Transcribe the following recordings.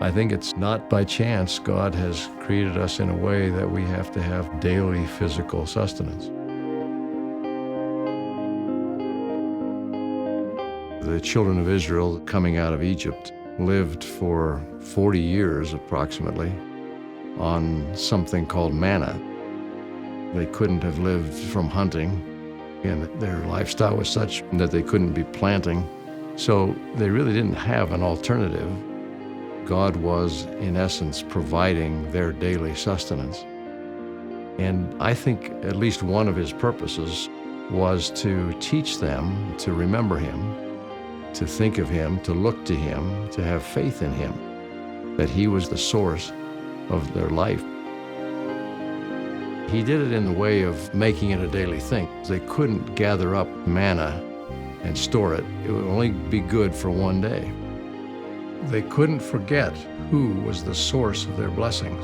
I think it's not by chance God has created us in a way that we have to have daily physical sustenance. The children of Israel coming out of Egypt lived for 40 years approximately on something called manna. They couldn't have lived from hunting, and their lifestyle was such that they couldn't be planting. So they really didn't have an alternative. God was, in essence, providing their daily sustenance. And I think at least one of his purposes was to teach them to remember him, to think of him, to look to him, to have faith in him, that he was the source of their life. He did it in the way of making it a daily thing. They couldn't gather up manna and store it. It would only be good for one day. They couldn't forget who was the source of their blessings.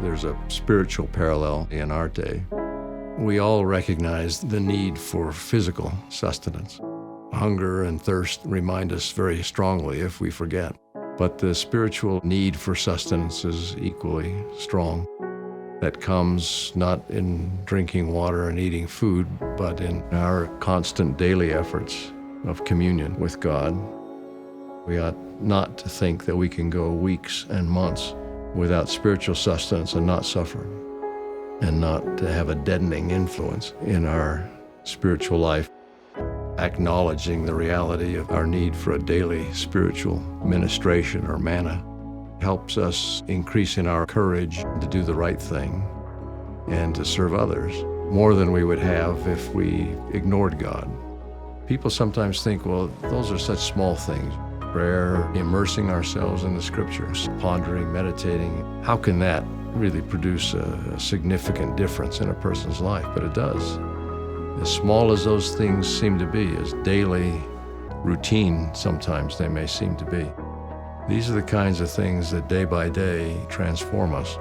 There's a spiritual parallel in our day. We all recognize the need for physical sustenance. Hunger and thirst remind us very strongly if we forget. But the spiritual need for sustenance is equally strong. That comes not in drinking water and eating food, but in our constant daily efforts of communion with God. We ought not to think that we can go weeks and months without spiritual sustenance and not suffer, and not to have a deadening influence in our spiritual life. Acknowledging the reality of our need for a daily spiritual ministration or manna helps us increase in our courage to do the right thing and to serve others more than we would have if we ignored God. People sometimes think, well, those are such small things. Prayer, immersing ourselves in the scriptures, pondering, meditating. How can that really produce a significant difference in a person's life? But it does. As small as those things seem to be, as daily routine sometimes they may seem to be, these are the kinds of things that day by day transform us.